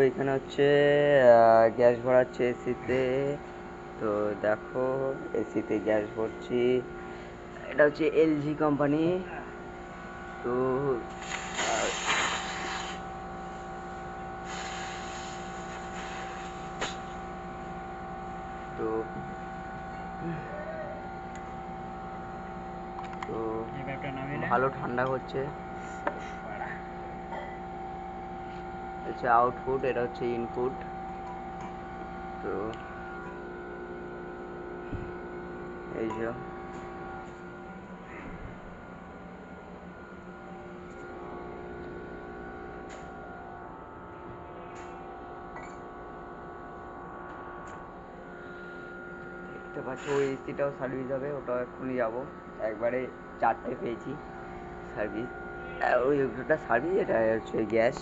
এখানে হচ্ছে গ্যাস ভরাচ্ছে এসিতে। তো দেখো এসিতে গ্যাস ভরছি। এটা হচ্ছে এলজি কোম্পানি। তো তো তো ভালো ঠান্ডা হচ্ছে। হচ্ছে আউটপুট, এটা হচ্ছে ইনপুট। তো এই যে দেখতে পাচ্ছ ওই এসিটাও সার্ভিস হবে, ওটাও এক্ষুনি যাবো। একবারে 4টে পেয়েছি সার্ভিস। ওই ওটা সার্ভিস, এটা হচ্ছে গ্যাস।